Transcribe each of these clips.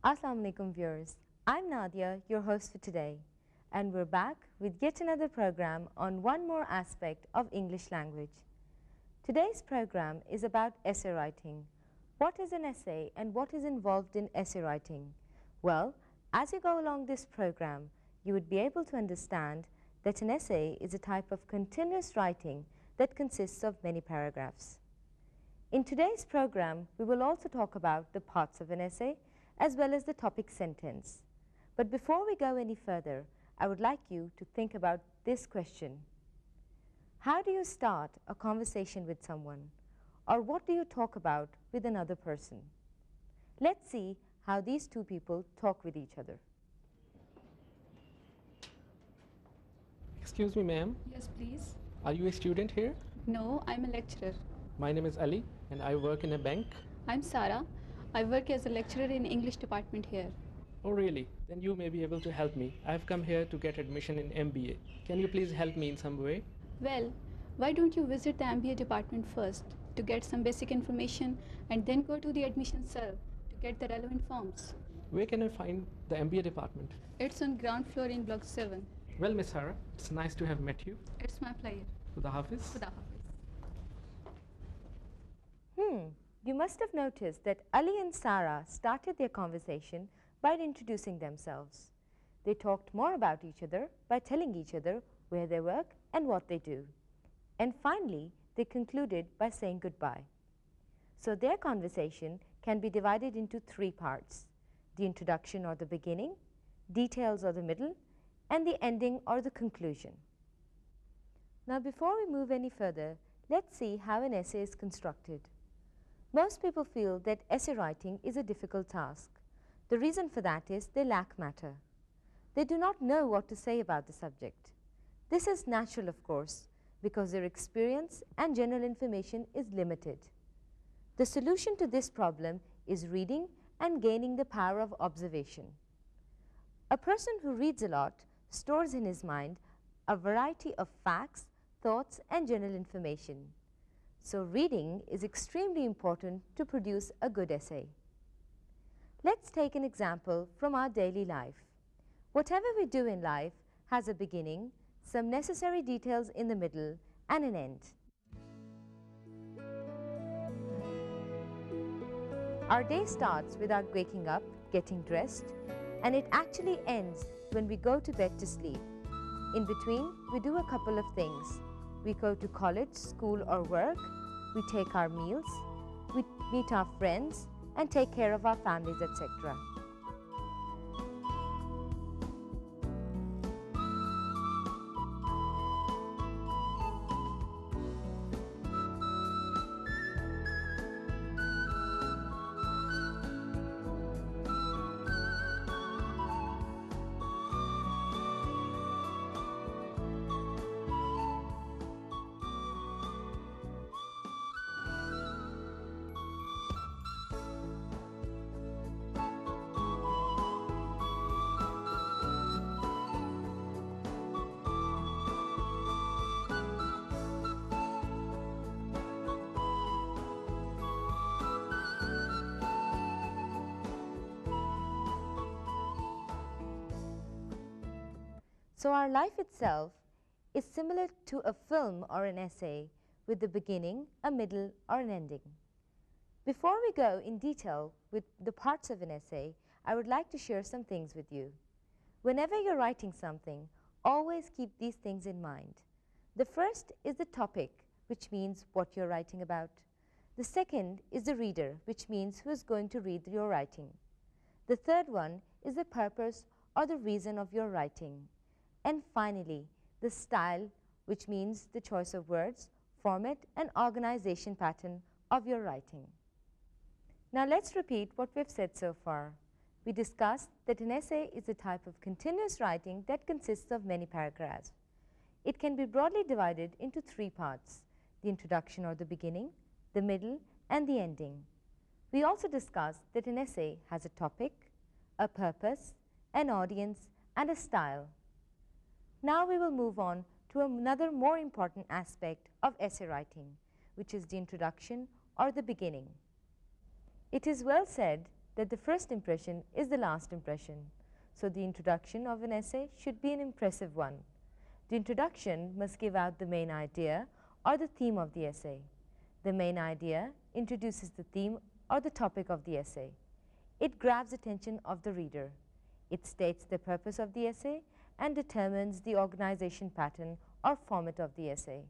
Assalamu alaikum viewers. I'm Nadia, your host for today, and we're back with yet another program on one more aspect of English language. Today's program is about essay writing. What is an essay and what is involved in essay writing? Well, as you go along this program, you would be able to understand that an essay is a type of continuous writing that consists of many paragraphs. In today's program, we will also talk about the parts of an essay as well as the topic sentence. But before we go any further, I would like you to think about this question. How do you start a conversation with someone? Or what do you talk about with another person? Let's see how these two people talk with each other. Excuse me, ma'am. Yes, please. Are you a student here? No, I'm a lecturer. My name is Ali, and I work in a bank. I'm Sara. I work as a lecturer in English department here. Oh, really? Then you may be able to help me. I've come here to get admission in MBA. Can you please help me in some way? Well, why don't you visit the MBA department first to get some basic information and then go to the admission cell to get the relevant forms? Where can I find the MBA department? It's on ground floor in block 7. Well, Miss Sara, it's nice to have met you. It's my pleasure. Khuda Hafiz. Khuda Hafiz. You must have noticed that Ali and Sara started their conversation by introducing themselves. They talked more about each other by telling each other where they work and what they do. And finally, they concluded by saying goodbye. So their conversation can be divided into 3 parts: the introduction or the beginning, details or the middle, and the ending or the conclusion. Now, before we move any further, let's see how an essay is constructed. Most people feel that essay writing is a difficult task. The reason for that is they lack matter. They do not know what to say about the subject. This is natural, of course, because their experience and general information is limited. The solution to this problem is reading and gaining the power of observation. A person who reads a lot stores in his mind a variety of facts, thoughts, and general information. So reading is extremely important to produce a good essay. Let's take an example from our daily life. Whatever we do in life has a beginning, some necessary details in the middle, and an end. Our day starts with our waking up, getting dressed, and it actually ends when we go to bed to sleep. In between, we do a couple of things. We go to college, school, or work. We take our meals. We meet our friends and take care of our families, etc. So our life itself is similar to a film or an essay with the beginning, a middle, or an ending. Before we go in detail with the parts of an essay, I would like to share some things with you. Whenever you're writing something, always keep these things in mind. The first is the topic, which means what you're writing about. The second is the reader, which means who is going to read your writing. The third one is the purpose or the reason of your writing. And finally, the style, which means the choice of words, format, and organization pattern of your writing. Now let's repeat what we've said so far. We discussed that an essay is a type of continuous writing that consists of many paragraphs. It can be broadly divided into 3 parts: the introduction or the beginning, the middle, and the ending. We also discussed that an essay has a topic, a purpose, an audience, and a style. Now we will move on to another more important aspect of essay writing, which is the introduction or the beginning. It is well said that the first impression is the last impression. So the introduction of an essay should be an impressive one. The introduction must give out the main idea or the theme of the essay. The main idea introduces the theme or the topic of the essay. It grabs attention of the reader. It states the purpose of the essay and determines the organization pattern or format of the essay.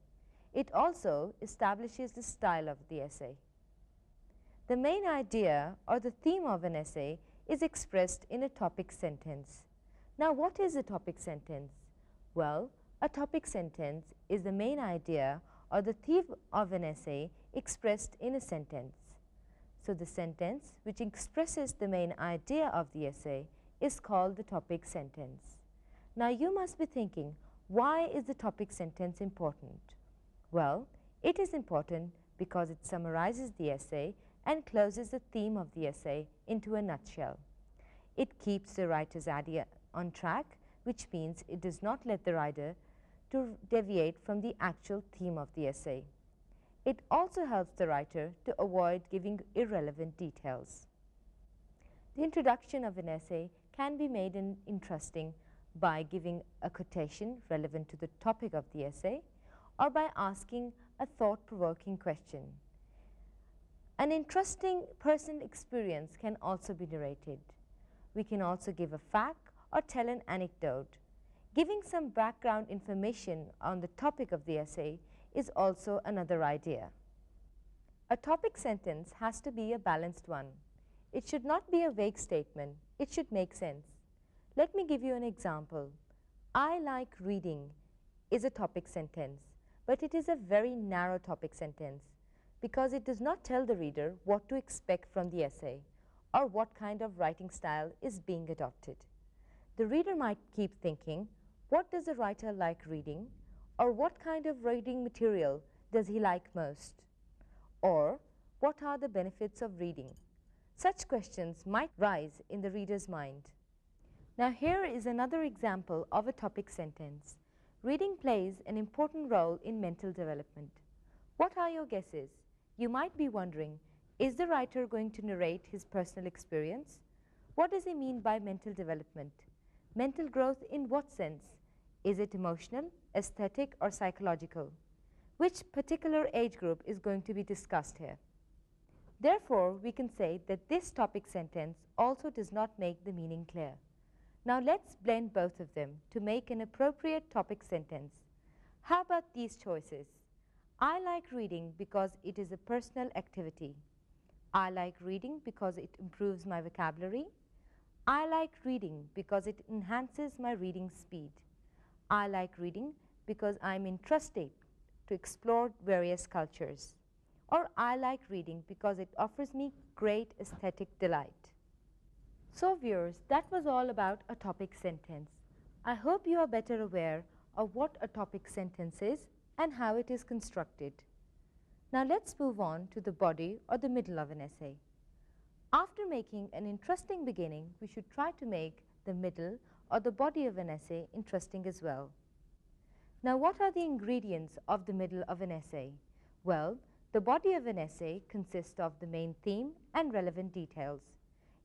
It also establishes the style of the essay. The main idea or the theme of an essay is expressed in a topic sentence. Now, what is a topic sentence? Well, a topic sentence is the main idea or the theme of an essay expressed in a sentence. So the sentence which expresses the main idea of the essay is called the topic sentence. Now you must be thinking, why is the topic sentence important? Well, it is important because it summarizes the essay and closes the theme of the essay into a nutshell. It keeps the writer's idea on track, which means it does not let the writer to deviate from the actual theme of the essay. It also helps the writer to avoid giving irrelevant details. The introduction of an essay can be made interesting by giving a quotation relevant to the topic of the essay or by asking a thought-provoking question. An interesting personal experience can also be narrated. We can also give a fact or tell an anecdote. Giving some background information on the topic of the essay is also another idea. A topic sentence has to be a balanced one. It should not be a vague statement. It should make sense. Let me give you an example. I like reading is a topic sentence, but it is a very narrow topic sentence because it does not tell the reader what to expect from the essay or what kind of writing style is being adopted. The reader might keep thinking, what does the writer like reading? Or what kind of reading material does he like most? Or what are the benefits of reading? Such questions might rise in the reader's mind. Now here is another example of a topic sentence. Reading plays an important role in mental development. What are your guesses? You might be wondering, is the writer going to narrate his personal experience? What does he mean by mental development? Mental growth in what sense? Is it emotional, aesthetic, or psychological? Which particular age group is going to be discussed here? Therefore, we can say that this topic sentence also does not make the meaning clear. Now let's blend both of them to make an appropriate topic sentence. How about these choices? I like reading because it is a personal activity. I like reading because it improves my vocabulary. I like reading because it enhances my reading speed. I like reading because I'm interested to explore various cultures. Or I like reading because it offers me great aesthetic delight. So viewers, that was all about a topic sentence. I hope you are better aware of what a topic sentence is and how it is constructed. Now let's move on to the body or the middle of an essay. After making an interesting beginning, we should try to make the middle or the body of an essay interesting as well. Now what are the ingredients of the middle of an essay? Well, the body of an essay consists of the main theme and relevant details.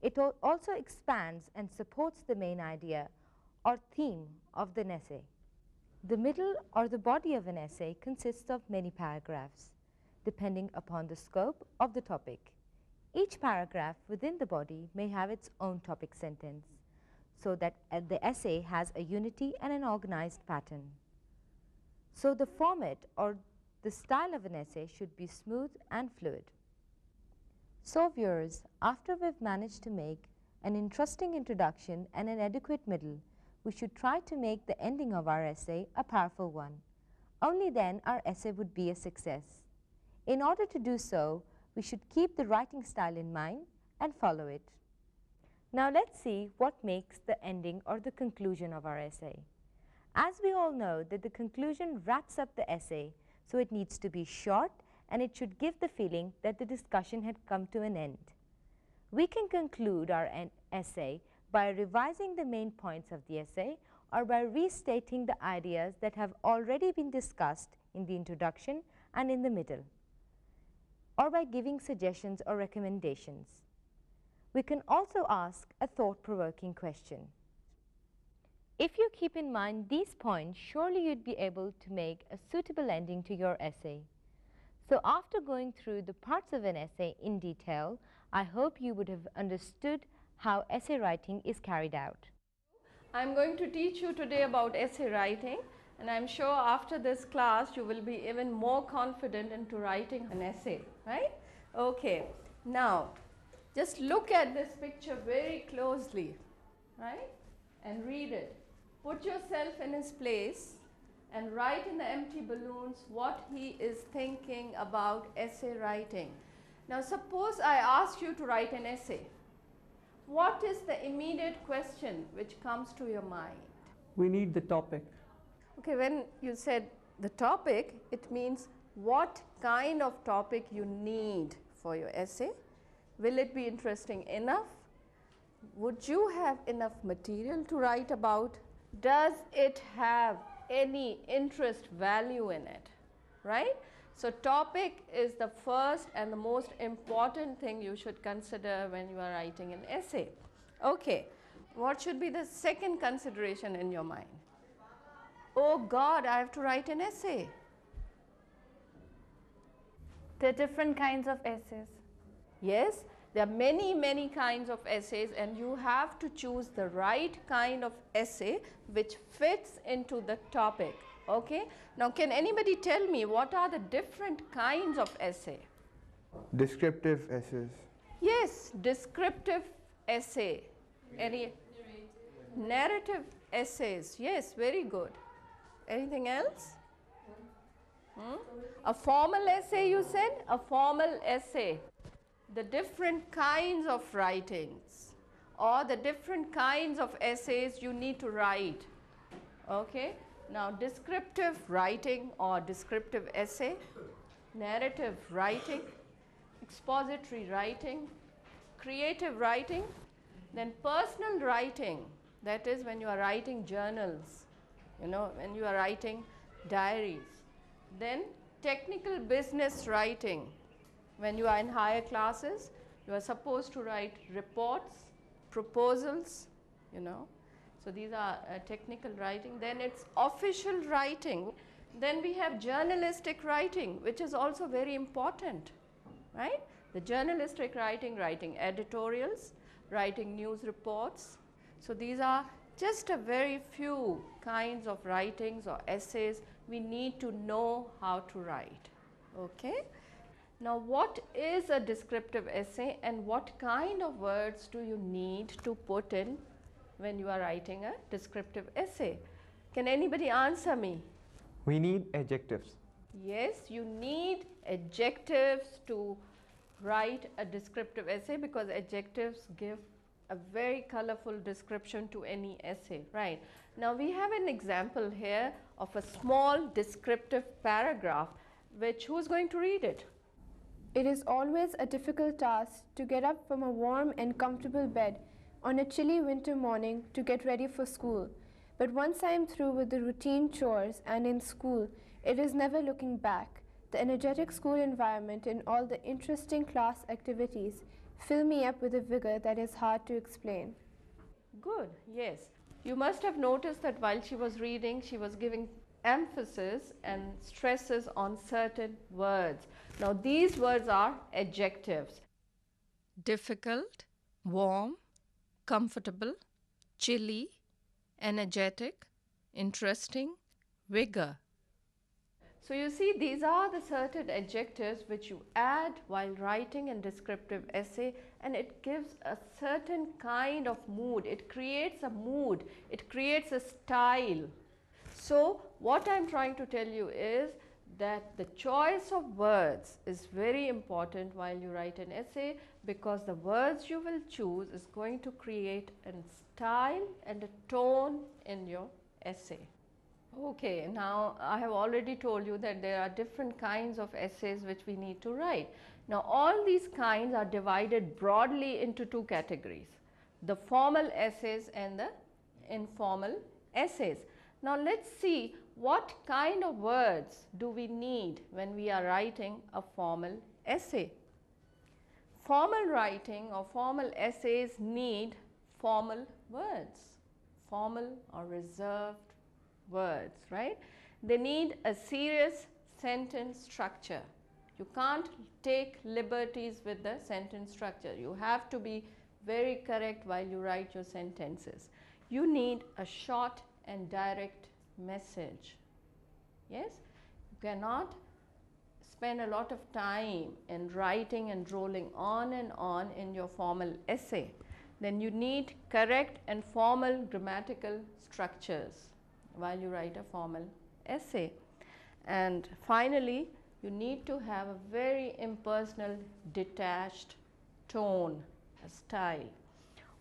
It also expands and supports the main idea or theme of the essay. The middle or the body of an essay consists of many paragraphs, depending upon the scope of the topic. Each paragraph within the body may have its own topic sentence, so that the essay has a unity and an organized pattern. So the format or the style of an essay should be smooth and fluid. So viewers, after we've managed to make an interesting introduction and an adequate middle, we should try to make the ending of our essay a powerful one. Only then our essay would be a success. In order to do so, we should keep the writing style in mind and follow it. Now let's see what makes the ending or the conclusion of our essay. As we all know that the conclusion wraps up the essay, so it needs to be short and it should give the feeling that the discussion had come to an end. We can conclude our essay by revising the main points of the essay or by restating the ideas that have already been discussed in the introduction and in the middle, or by giving suggestions or recommendations. We can also ask a thought-provoking question. If you keep in mind these points, surely you'd be able to make a suitable ending to your essay. So after going through the parts of an essay in detail, I hope you would have understood how essay writing is carried out. I'm going to teach you today about essay writing, and I'm sure after this class you will be even more confident into writing an essay, right? Okay, now just look at this picture very closely, right? And read it. Put yourself in his place and write in the empty balloons what he is thinking about essay writing. Now suppose I ask you to write an essay. What is the immediate question which comes to your mind? We need the topic. Okay, when you said the topic, it means what kind of topic you need for your essay. Will it be interesting enough? Would you have enough material to write about? Does it have any interest value in it, right? So topic is the first and the most important thing you should consider when you are writing an essay. Okay, what should be the second consideration in your mind? Oh God, I have to write an essay. There are different kinds of essays. Yes, there are many kinds of essays, and you have to choose the right kind of essay which fits into the topic. Okay, now can anybody tell me what are the different kinds of essay? Descriptive essays. Yes, descriptive essay. Any narrative essays? Yes, very good. Anything else? A formal essay, you said? A formal essay. The different kinds of writings or the different kinds of essays you need to write. Okay. Now, descriptive writing or descriptive essay, narrative writing, expository writing, creative writing, then personal writing, that is when you are writing journals, when you are writing diaries. Then technical business writing, when you are in higher classes, you are supposed to write reports, proposals, So these are technical writing. Then it's official writing. Then we have journalistic writing, which is also very important, right? The journalistic writing, writing editorials, writing news reports. So these are just a very few kinds of writings or essays we need to know how to write, okay? Now what is a descriptive essay and what kind of words do you need to put in when you are writing a descriptive essay? Can anybody answer me? We need adjectives. Yes, you need adjectives to write a descriptive essay because adjectives give a very colorful description to any essay, right? Now we have an example here of a small descriptive paragraph who's going to read it? It is always a difficult task to get up from a warm and comfortable bed on a chilly winter morning to get ready for school. But once I am through with the routine chores and in school, it is never looking back. The energetic school environment and all the interesting class activities fill me up with a vigor that is hard to explain. Good, yes. You must have noticed that while she was reading, she was giving emphasis and stresses on certain words. Now these words are adjectives. Difficult, warm, comfortable, chilly, energetic, interesting, vigor. So you see, these are the certain adjectives which you add while writing a descriptive essay, and it gives a certain kind of mood. It creates a mood, it creates a style. So what I'm trying to tell you is that the choice of words is very important while you write an essay, because the words you will choose is going to create a style and a tone in your essay. Okay, now I have already told you that there are different kinds of essays which we need to write. Now all these kinds are divided broadly into two categories: the formal essays and the informal essays. Now let's see what kind of words do we need when we are writing a formal essay. formal writing or formal essays need formal words, formal or reserved words, right? They need a serious sentence structure. You can't take liberties with the sentence structure. You have to be very correct while you write your sentences. You need a short and direct message. Yes? You cannot spend a lot of time in writing and rolling on and on in your formal essay. Then you need correct and formal grammatical structures while you write a formal essay. And finally, you need to have a very impersonal, detached tone, a style.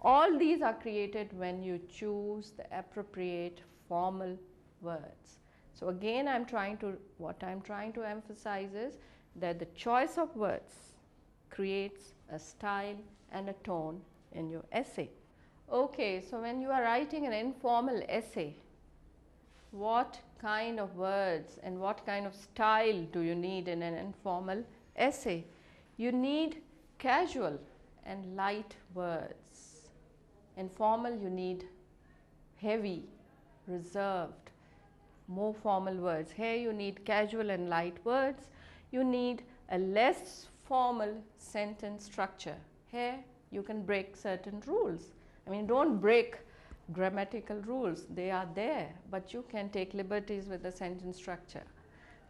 All these are created when you choose the appropriate formal words. So again, what I'm trying to emphasize is that the choice of words creates a style and a tone in your essay. Okay, so when you are writing an informal essay, what kind of words and what kind of style do you need in an informal essay? You need casual and light words. Informal, you need heavy, reserved, more formal words. Here you need casual and light words. You need a less formal sentence structure. Here you can break certain rules. I mean, don't break grammatical rules, they are there, but you can take liberties with the sentence structure.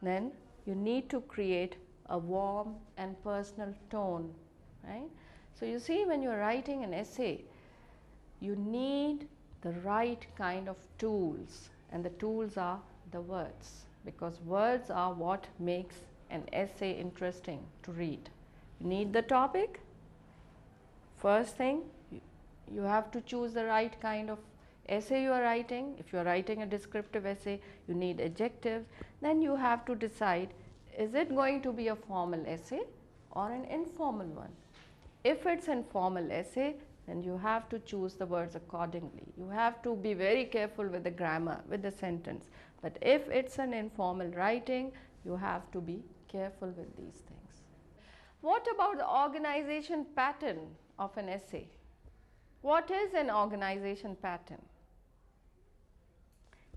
Then you need to create a warm and personal tone, right? So you see, when you're writing an essay, you need the right kind of tools, and the tools are the words, because words are what makes an essay interesting to read. You need the topic. First thing, you have to choose the right kind of essay you are writing. If you are writing a descriptive essay, you need adjectives. Then you have to decide, is it going to be a formal essay or an informal one? If it's an informal essay, then you have to choose the words accordingly. You have to be very careful with the grammar, with the sentence. But if it's an informal writing, you have to be careful with these things. What about the organization pattern of an essay? What is an organization pattern?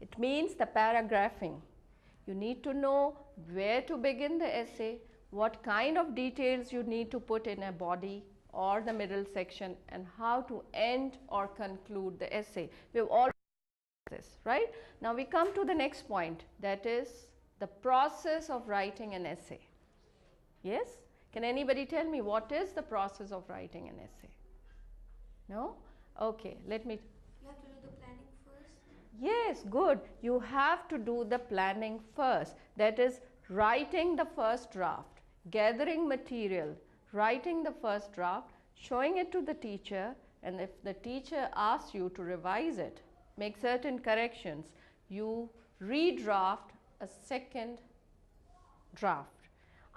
It means the paragraphing. You need to know where to begin the essay, what kind of details you need to put in a body or the middle section, and how to end or conclude the essay. We've all this, right? Now we come to the next point, that is the process of writing an essay. Yes? Can anybody tell me what is the process of writing an essay? No? Okay, let me. You have to do the planning first? Yes, good. You have to do the planning first. That is, writing the first draft, gathering material, writing the first draft, showing it to the teacher, and if the teacher asks you to revise it, make certain corrections, you redraft a second draft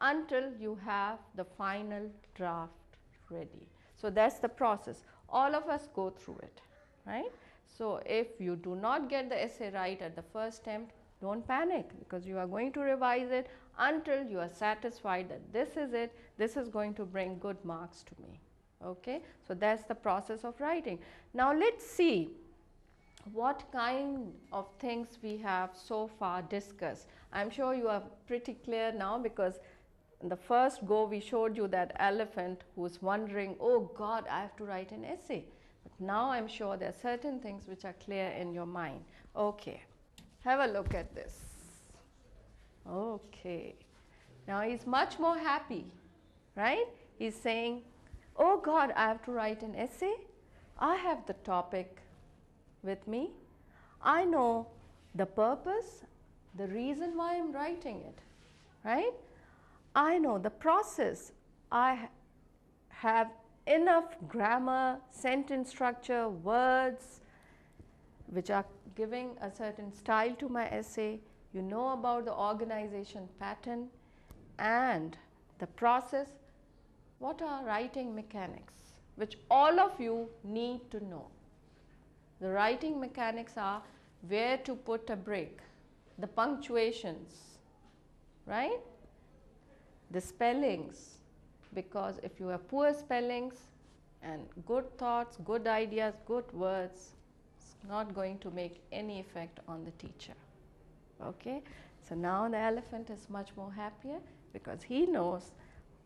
until you have the final draft ready. So that's the process. All of us go through it, right? So if you do not get the essay right at the first attempt, don't panic, because you are going to revise it until you are satisfied that this is it, this is going to bring good marks to me. Okay, so that's the process of writing. Now let's see what kind of things we have so far discussed. I'm sure you are pretty clear now, because in the first go we showed you that elephant who was wondering, oh God, I have to write an essay. But now I'm sure there are certain things which are clear in your mind. Okay, have a look at this. Okay, now he's much more happy, right? He's saying, oh God, I have to write an essay. I have the topic with me. I know the purpose, the reason why I'm writing it, right? I know the process. I have enough grammar, sentence structure, words which are giving a certain style to my essay. You know about the organization pattern and the process. What are writing mechanics, which all of you need to know? The writing mechanics are where to put a break, the punctuations, right? The spellings, because if you have poor spellings and good thoughts, good ideas, good words, it's not going to make any effect on the teacher. Okay, so now the elephant is much more happier because he knows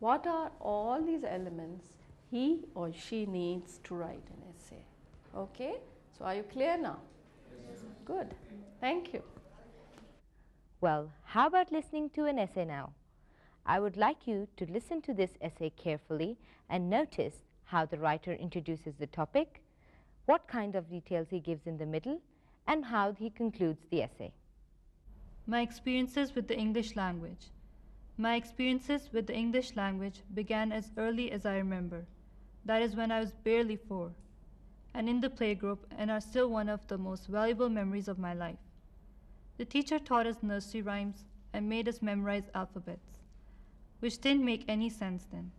what are all these elements he or she needs to write an essay. Okay, so are you clear now? Yes. Good, thank you. Well, how about listening to an essay now? I would like you to listen to this essay carefully and notice how the writer introduces the topic, what kind of details he gives in the middle, and how he concludes the essay. My experiences with the English language. My experiences with the English language began as early as I remember. That is when I was barely 4, and in the playgroup, and are still one of the most valuable memories of my life. The teacher taught us nursery rhymes and made us memorize alphabets, which didn't make any sense then.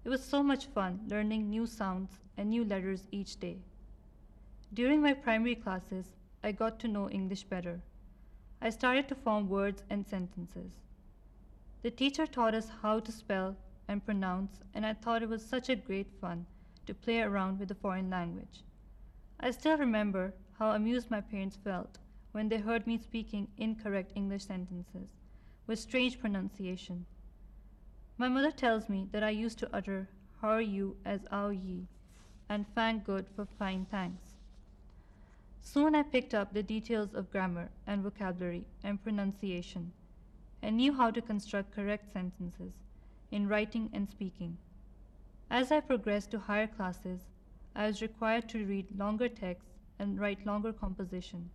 It was so much fun learning new sounds and new letters each day. During my primary classes, I got to know English better. I started to form words and sentences. The teacher taught us how to spell and pronounce, and I thought it was such a great fun to play around with a foreign language. I still remember how amused my parents felt when they heard me speaking incorrect English sentences with strange pronunciation. My mother tells me that I used to utter AIOU as AIOU and thank good for fine thanks. Soon I picked up the details of grammar and vocabulary and pronunciation and knew how to construct correct sentences in writing and speaking. As I progressed to higher classes, I was required to read longer texts and write longer composition.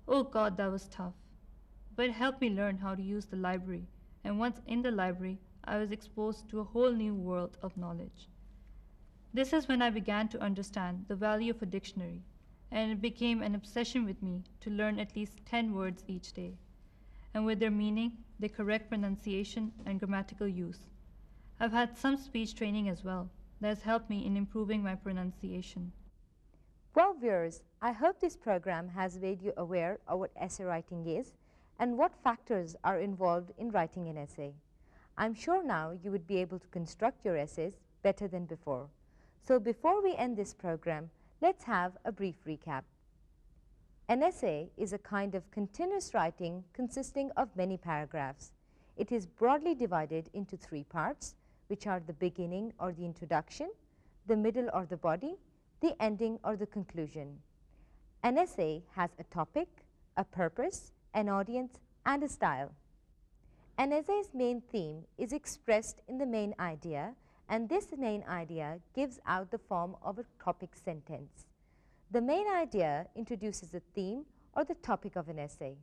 Oh God, that was tough. But it helped me learn how to use the library, and once in the library, I was exposed to a whole new world of knowledge. This is when I began to understand the value of a dictionary, and it became an obsession with me to learn at least 10 words each day, and with their meaning, their correct pronunciation, and grammatical use. I've had some speech training as well that has helped me in improving my pronunciation. Well, viewers, I hope this program has made you aware of what essay writing is and what factors are involved in writing an essay. I'm sure now you would be able to construct your essays better than before. So before we end this program, let's have a brief recap. An essay is a kind of continuous writing consisting of many paragraphs. It is broadly divided into 3 parts, which are the beginning or the introduction, the middle or the body, the ending or the conclusion. An essay has a topic, a purpose, an audience, and a style. An essay's main theme is expressed in the main idea, and this main idea gives out the form of a topic sentence. The main idea introduces the theme or the topic of an essay.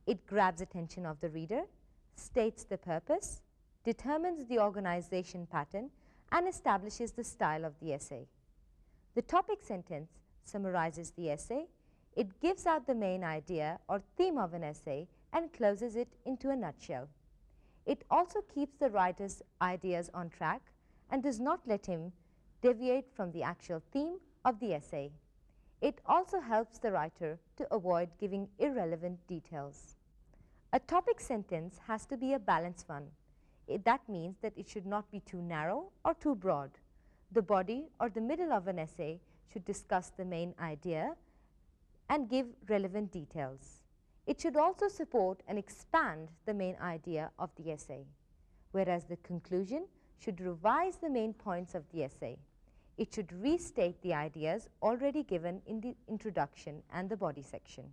It grabs attention of the reader, states the purpose, determines the organization pattern, and establishes the style of the essay. The topic sentence summarizes the essay, it gives out the main idea or theme of an essay, and closes it into a nutshell. It also keeps the writer's ideas on track and does not let him deviate from the actual theme of the essay. It also helps the writer to avoid giving irrelevant details. A topic sentence has to be a balanced one. That means that it should not be too narrow or too broad. The body or the middle of an essay should discuss the main idea and give relevant details. It should also support and expand the main idea of the essay, whereas the conclusion should revise the main points of the essay. It should restate the ideas already given in the introduction and the body section.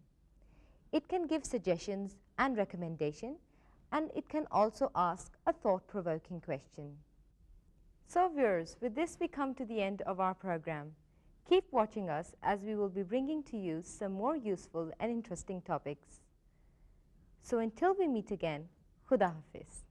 It can give suggestions and recommendation, and it can also ask a thought-provoking question. So viewers, with this we come to the end of our program. Keep watching us as we will be bringing to you some more useful and interesting topics. So until we meet again, Khuda Hafiz.